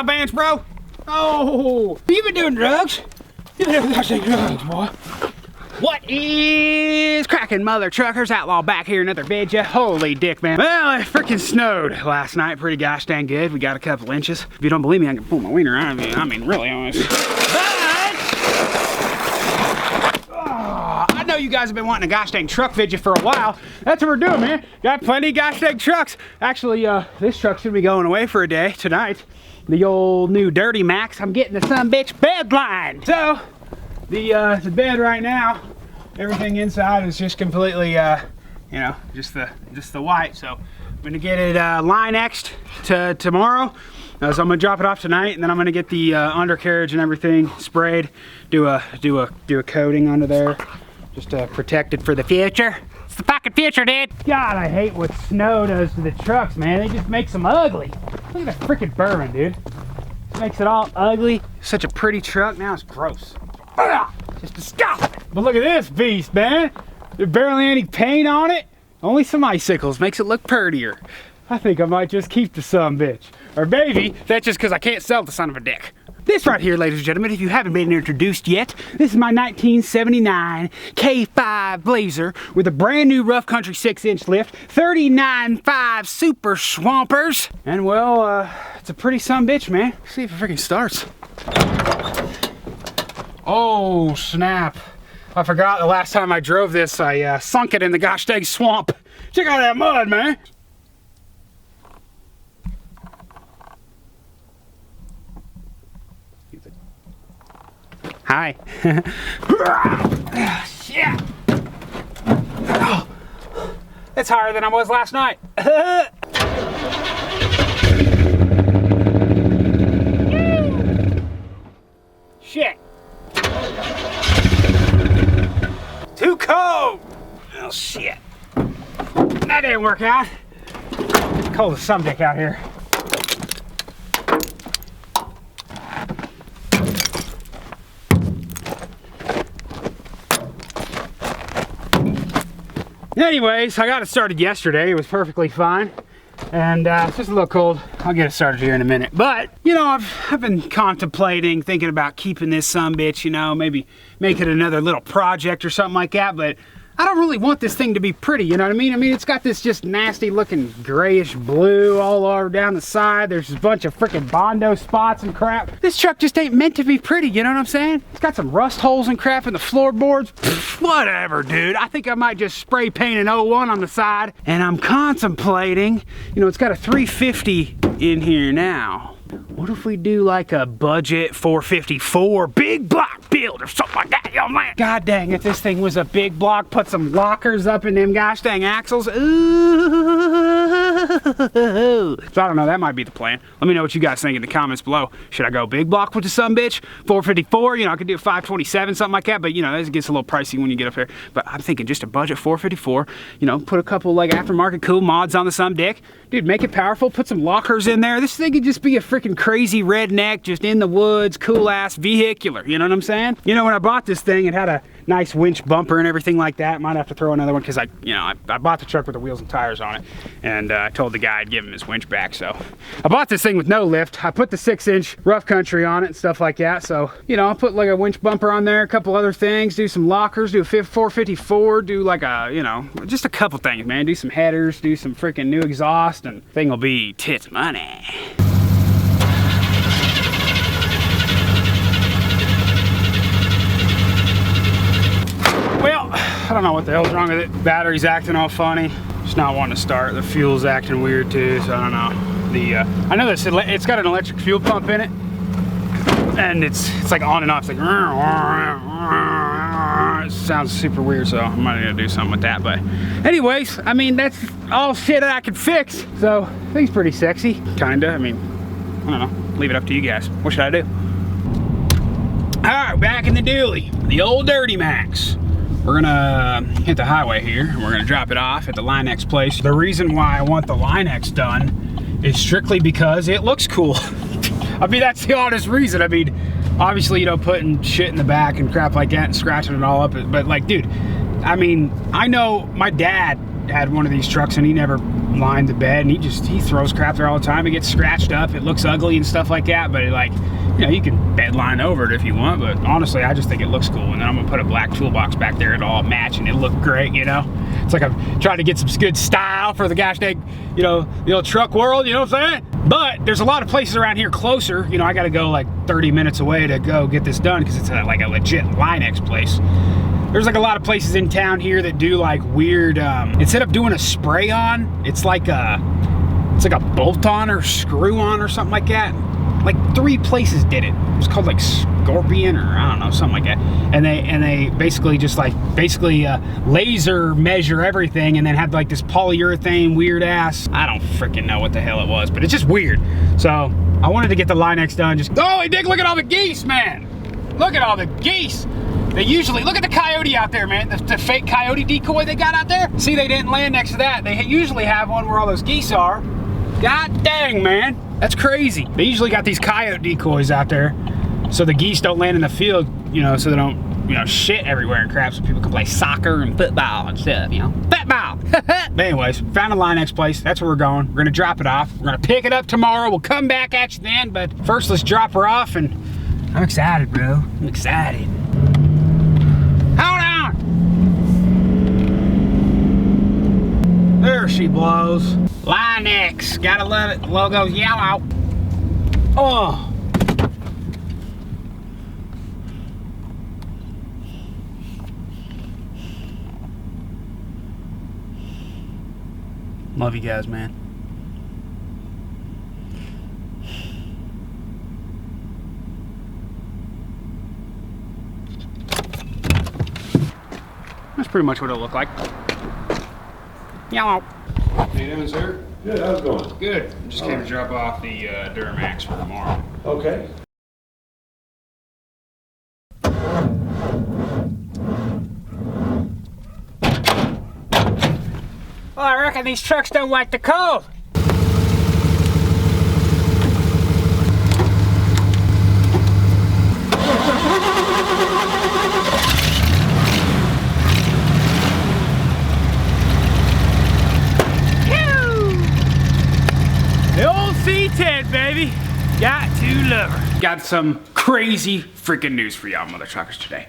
blackout bands, bro. Oh, you been doing drugs? You been doing drugs, boy. What is cracking, mother truckers? Outlaw back here, another video. Holy dick, man. Well, it freaking snowed last night pretty gosh dang good. We got a couple inches. If you don't believe me, I can pull my wiener out of you. I mean, really honest. I know you guys have been wanting a gosh dang truck video for a while. That's what we're doing, man. Got plenty of gosh dang trucks. Actually, this truck should be going away for a day tonight. The old new Duramax. I'm getting the son-bitch bed line. So, the bed right now, everything inside is just completely, you know, just the white. So, I'm gonna get it line-X'd to tomorrow. So I'm gonna drop it off tonight, and then I'm gonna get the undercarriage and everything sprayed. Do a coating under there, just to protect it for the future. It's the fucking future, dude. God, I hate what snow does to the trucks, man. It just makes them ugly. Look at that freaking bourbon, dude. It makes it all ugly. Such a pretty truck. Now it's gross. Just disgusting. But look at this beast, man. There's barely any paint on it. Only some icicles. Makes it look prettier. I think I might just keep the sumbitch. Or maybe that's just because I can't sell the son of a dick. This right here, ladies and gentlemen, if you haven't been introduced yet, this is my 1979 K5 Blazer with a brand new rough country 6-inch lift, 39.5 super swampers. And well, it's a pretty sumbitch, man. Let's see if it freaking starts. Oh, snap. I forgot the last time I drove this, I sunk it in the gosh dang swamp. Check out that mud, man. Hi. Shit. Oh, that's higher than I was last night. Shit. Too cold. Oh shit. That didn't work out. It's cold as some dick out here. Anyways, I got it started yesterday. It was perfectly fine. And it's just a little cold. I'll get it started here in a minute. But, you know, I've been contemplating, thinking about keeping this sumbitch, you know, maybe make it another little project or something like that. But I don't really want this thing to be pretty, you know what I mean? I mean, it's got this just nasty looking grayish blue all over down the side. There's a bunch of freaking Bondo spots and crap. This truck just ain't meant to be pretty, you know what I'm saying? It's got some rust holes and crap in the floorboards. Pfft, whatever, dude. I think I might just spray paint an 01 on the side. And I'm contemplating, you know, it's got a 350 in here now. What if we do like a budget 454 big block build or something like that, yo man? God dang, if this thing was a big block, put some lockers up in them gosh dang axles. Ooh. So I don't know, that might be the plan. Let me know what you guys think in the comments below. Should I go big block with the sumbitch? 454, you know, I could do a 527, something like that, but you know, it gets a little pricey when you get up here. But I'm thinking just a budget 454, you know, put a couple like aftermarket cool mods on the sumdick. Dude, make it powerful, put some lockers in there. This thing could just be a freaking crazy redneck, just in the woods, cool ass vehicular, you know what I'm saying? You know, when I bought this thing, it had a nice winch bumper and everything like that. Might have to throw another one because I bought the truck with the wheels and tires on it, and I told the guy I'd give him his winch back. So I bought this thing with no lift. I put the 6-inch rough country on it and stuff like that. So, you know, I'll put like a winch bumper on there, a couple other things, do some lockers, do a 454, do like a, you know, just a couple things, man. Do some headers, do some freaking new exhaust, and the thing will be tits money. Well, I don't know what the hell's wrong with it. Battery's acting all funny. Just not wanting to start. The fuel's acting weird too, so I don't know. I know this, it's got an electric fuel pump in it, and it's like on and off. It's like, it sounds super weird, so I might need to do something with that. But anyways, I mean, that's all shit that I can fix. So, I think it's pretty sexy, kinda. I mean, I don't know. Leave it up to you guys. What should I do? All right, back in the dually. The old Duramax. We're gonna hit the highway here, and we're gonna drop it off at the line-X place. The reason why I want the line-X done is strictly because it looks cool. I mean, that's the honest reason. I mean, obviously, you know, putting shit in the back and crap like that and scratching it all up, but like, dude, I mean, I know my dad had one of these trucks and he never lined the bed, and he throws crap there all the time. It gets scratched up, it looks ugly and stuff like that, but like, you know, you can bed line over it if you want, but honestly, I just think it looks cool. And then I'm gonna put a black toolbox back there, it'll all match and it'll look great, you know? It's like I'm trying to get some good style for the gosh dang, you know, the old truck world, you know what I'm saying? But there's a lot of places around here closer. You know, I gotta go like 30 minutes away to go get this done because it's like a legit Line-X place. There's like a lot of places in town here that do like weird, instead of doing a spray on, it's like a bolt on or screw on or something like that. Like 3 places did it. It was called like Scorpion or I don't know, something like that. And they basically just like laser measure everything and then had like this polyurethane weird ass. I don't freaking know what the hell it was, but it's just weird. So I wanted to get the Line-X done. Just, oh, hey Dick, look at all the geese, man. Look at all the geese. They usually, look at the coyote out there, man. The fake coyote decoy they got out there. See, they didn't land next to that. They usually have one where all those geese are. God dang, man. That's crazy. They usually got these coyote decoys out there so the geese don't land in the field, you know, so they don't, you know, shit everywhere and crap so people can play soccer and football and stuff, you know. Football! But anyways, found a Line-X place. That's where we're going. We're gonna drop it off. We're gonna pick it up tomorrow. We'll come back at you then, but first let's drop her off, and I'm excited, bro. I'm excited. Hold on! There she blows. Line-X, gotta love it. The logo's yellow. Oh. Love you guys, man. That's pretty much what it'll look like. Yellow. How you doing, sir? Good, how's it going? Good. Just came to drop off the Duramax for tomorrow. Okay. Well, I reckon these trucks don't like the cold. The old C10, baby. Got to love her. Got some crazy freaking news for y'all mother truckers today.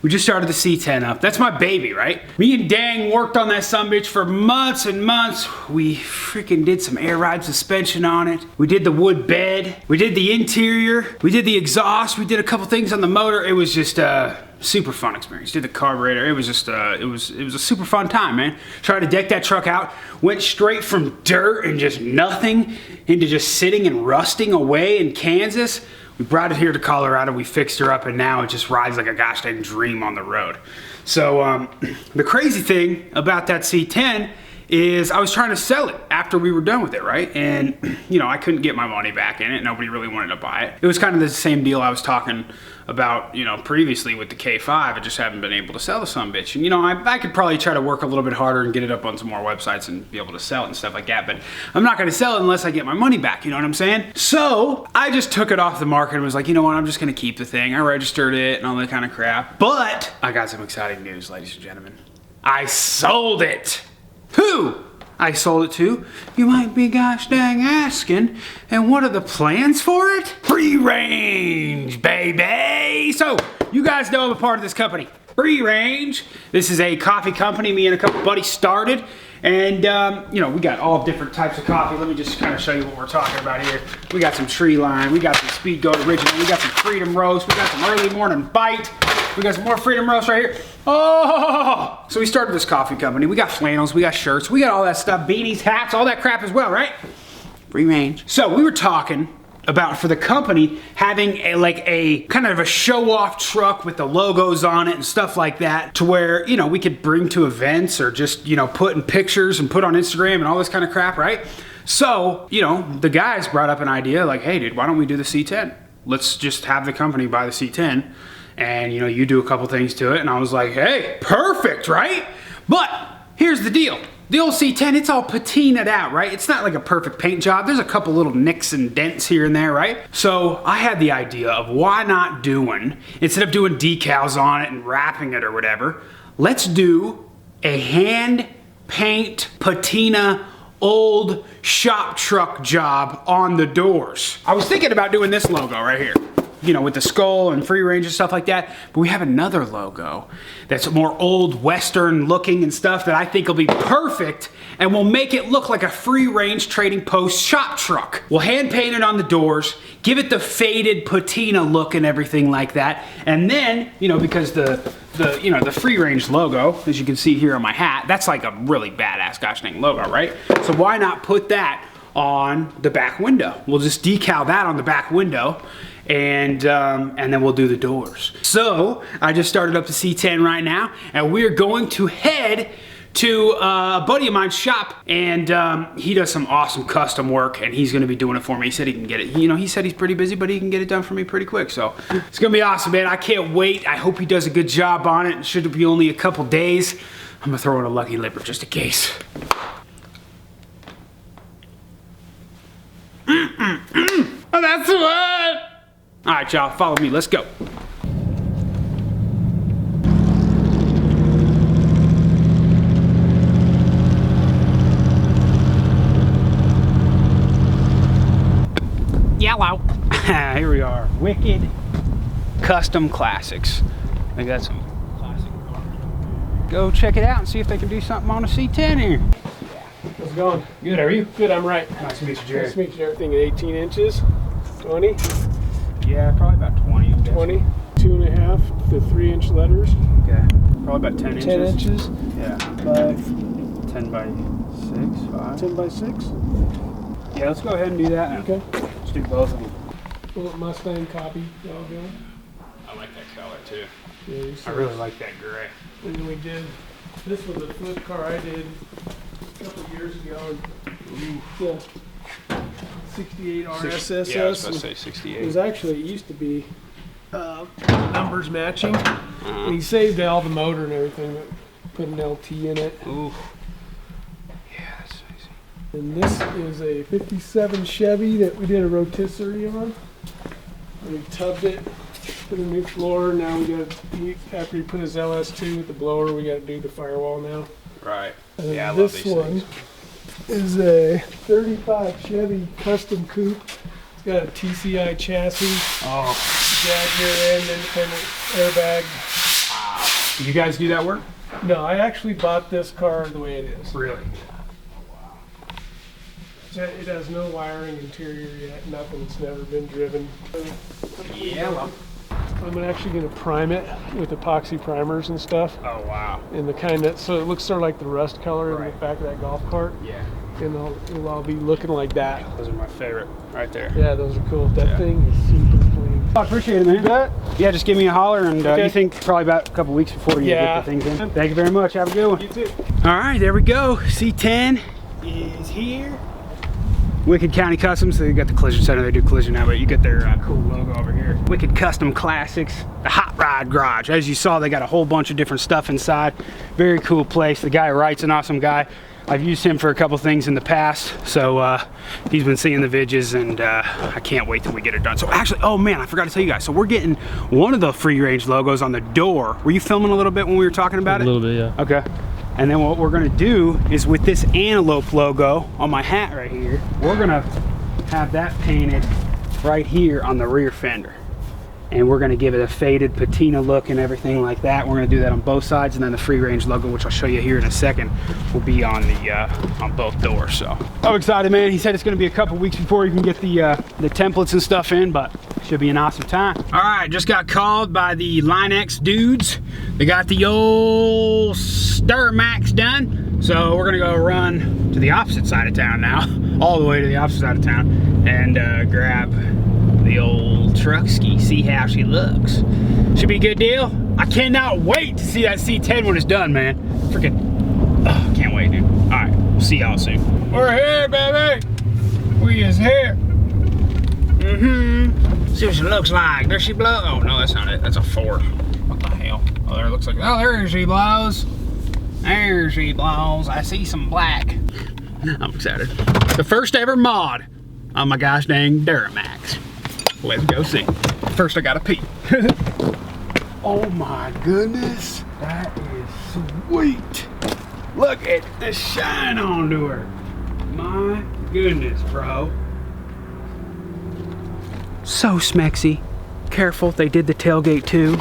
We just started the C10 up. That's my baby, right? Me and Dang worked on that sumbitch for months and months. We freaking did some air ride suspension on it. We did the wood bed. We did the interior. We did the exhaust. We did a couple things on the motor. It was just a super fun experience. Did the carburetor. It was just it was a super fun time, man. Tried to deck that truck out. Went straight from dirt and just nothing into just sitting and rusting away in Kansas. We brought it here to Colorado, we fixed her up, and now it just rides like a gosh dang dream on the road. So the crazy thing about that C10 is I was trying to sell it after we were done with it, right? And you know, I couldn't get my money back in it. Nobody really wanted to buy it. It was kind of the same deal I was talking about, you know, previously with the K5. I just haven't been able to sell the sumbitch. And you know, I could probably try to work a little bit harder and get it up on some more websites and be able to sell it and stuff like that, but I'm not gonna sell it unless I get my money back, you know what I'm saying? So I just took it off the market and was like, you know what, I'm just gonna keep the thing. I registered it and all that kind of crap. But I got some exciting news, ladies and gentlemen. I sold it. Who I sold it to, you might be gosh dang asking, and what are the plans for it? Free range, baby! So, you guys know I'm a part of this company, Free Range. This is a coffee company me and a couple buddies started, and you know, we got all different types of coffee. Let me just kind of show you what we're talking about here. We got some Tree Line, we got some Speed Goat Original, we got some Freedom Roast, we got some Early Morning Bite, we got some more Freedom Roast right here. Oh! So we started this coffee company. We got flannels, we got shirts, we got all that stuff, beanies, hats, all that crap as well, right? Free range. So we were talking about, for the company, having a kind of a show-off truck with the logos on it and stuff like that, to where, you know, we could bring to events or just, you know, put in pictures and put on Instagram and all this kind of crap, right? So, you know, the guys brought up an idea like, hey dude, why don't we do the C10? Let's just have the company buy the C10 and, you know, you do a couple things to it. And I was like, hey, perfect, right? But here's the deal. The old C10, it's all patinaed out, right? It's not like a perfect paint job. There's a couple little nicks and dents here and there, right? So I had the idea of why not doing, instead of doing decals on it and wrapping it or whatever, let's do a hand paint patina old shop truck job on the doors. I was thinking about doing this logo right here, you know, with the skull and free range and stuff like that, but we have another logo that's more old Western looking and stuff that I think will be perfect and will make it look like a free range trading post shop truck. We'll hand paint it on the doors, give it the faded patina look and everything like that, and then, you know, because the free range logo, as you can see here on my hat, that's like a really badass gosh dang logo, right? So why not put that on the back window? We'll just decal that on the back window, and then we'll do the doors. So I just started up the C10 right now, and we're going to head to a buddy of mine's shop, and he does some awesome custom work, and he's gonna be doing it for me. He said he can get it, you know, he said he's pretty busy, but he can get it done for me pretty quick. So it's gonna be awesome, man. I can't wait. I hope he does a good job on it. It should be only a couple days. I'm gonna throw in a lucky lipper just in case. Oh, that's what. All right, y'all, follow me. Let's go. Yellow. Here we are. Wicked Custom Classics. They got some classic cars. Go check it out and see if they can do something on a C10 here. How's it going? Good, how are you? Good, I'm right. Nice to meet you, Jerry. Nice to meet you. Everything at 18 inches, 20, Yeah, probably about 20. 20, 2.5 to 3 inch letters. Okay. Probably about 10 inches. 10 inches. Yeah. 10 by 6, 5. 10 by 6. Yeah, let's go ahead and do that. Okay. Let's do both of them. Little Mustang copy. I like that color too. Yeah, I really like that gray. And then we did, this was a flip car I did a couple of years ago. Yeah. 68 RSSS. Yeah, I was about to say 68. It was actually, it used to be numbers matching. And he saved all the motor and everything, but put an LT in it. Ooh. Yeah, that's nice. And this is a 57 Chevy that we did a rotisserie on. And we tubbed it, put a new floor. Now we got, after he put his LS2 with the blower, we got to do the firewall now. Right. And yeah, I love this these one things. is a 35 Chevy custom coupe. It's got a TCI chassis, Oh. jag rear end, independent airbag. Wow. Did you guys do that work? No, I actually bought this car the way it is. Really? It has no wiring interior yet, nothing. It's never been driven. Yeah, well. I'm actually going to prime it with epoxy primers and stuff. Oh, wow. And the kind that, so it looks sort of like the rust color in the back of that golf cart. Yeah. And it'll all be looking like that. Those are my favorite right there. Yeah, those are cool. That thing is super clean. I appreciate it, man. That? Yeah, just give me a holler, and Okay. you think probably about a couple weeks before you get the things in. Thank you very much. Have a good one. You too. All right, there we go. C10 is here. Wicked County Customs. They got the collision center. They do collision now, but you get their cool logo over here. Wicked Custom Classics, the Hot Rod Garage. As you saw, they got a whole bunch of different stuff inside. Very cool place. The guy who writes, an awesome guy. I've used him for a couple things in the past, so he's been seeing the vidges, and I can't wait till we get it done. So actually, oh man, I forgot to tell you guys. So we're getting one of the free range logos on the door. Were you filming a little bit when we were talking about it? A little bit, yeah. Okay. And then what we're gonna do is with this antelope logo on my hat right here, we're gonna have that painted right here on the rear fender. And we're gonna give it a faded patina look and everything like that. We're gonna do that on both sides, and then the free range logo, which I'll show you here in a second, will be on the on both doors. So I'm excited, man. He said it's gonna be a couple weeks before you can get the templates and stuff in, but should be an awesome time. All right, just got called by the Line X dudes. They got the old Duramax done. So we're gonna go run to the opposite side of town now, all the way to the opposite side of town, and grab the old truck ski, see how she looks. Should be a good deal. I cannot wait to see that C10 when it's done, man. Freaking, oh, can't wait, dude. All right, we'll see y'all soon. We're here, baby. We is here. See what she looks like. There she blows. Oh no, that's not it. That's a Ford. What the hell? Oh, there it looks like. Oh, there she blows. There she blows. I see some black. I'm excited. The first ever mod on my gosh dang Duramax. Let's go see. First, I gotta pee. Oh my goodness, that is sweet. Look at the shine onto her. My goodness, bro. So smexy. Careful, they did the tailgate too.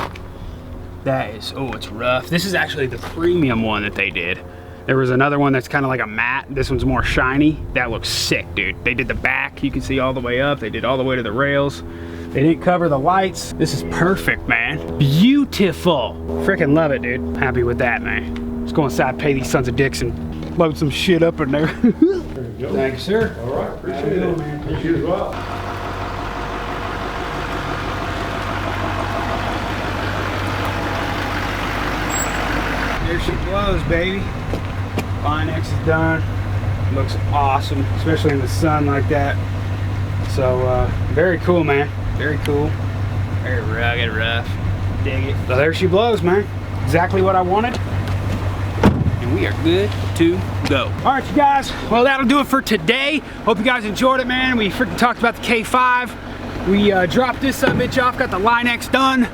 That is, oh, it's rough. This is actually the premium one that they did. There was another one that's kind of like a matte. This one's more shiny. That looks sick, dude. They did the back. You can see all the way up. They did all the way to the rails. They didn't cover the lights. This is perfect, man. Beautiful. Freaking love it, dude. Happy with that, man. Let's go inside, pay these sons of dicks, and load some shit up in there. There you go. Thank you, sir. All right, appreciate it, man. Thank you as well. There she blows, baby. Line X is done. Looks awesome, especially in the sun like that. So, very cool, man. Very cool. Very rugged, rough. Dig it. So there she blows, man. Exactly what I wanted. And we are good to go. All right, you guys. Well, that'll do it for today. Hope you guys enjoyed it, man. We freaking talked about the K5. We dropped this bitch off, got the Line X done.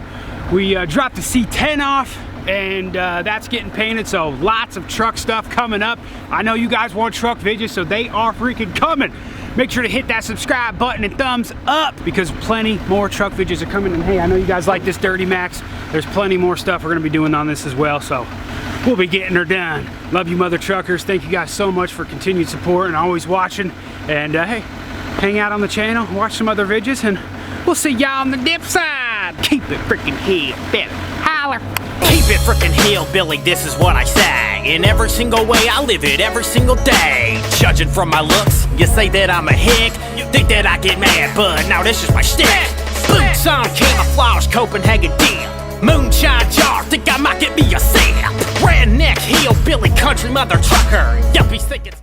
We dropped the C10 off. And that's getting painted, so lots of truck stuff coming up. I know you guys want truck videos, so they are freaking coming. Make sure to hit that subscribe button and thumbs up, because plenty more truck videos are coming. And hey, I know you guys like this Duramax. There's plenty more stuff we're gonna be doing on this as well, so we'll be getting her done. Love you, mother truckers. Thank you guys so much for continued support and always watching. And hey, hang out on the channel, watch some other videos, and we'll see y'all on the dip side. Keep it freaking here, better holler. Keep it frickin' hillbilly, this is what I say. In every single way, I live it every single day. Judging from my looks, you say that I'm a hick. You think that I get mad, but now this is my shtick. Boots on, camouflage, Copenhagen deal. Moonshine jar, think I might get me a sip. Redneck, hillbilly, country mother trucker. Yuppies think it's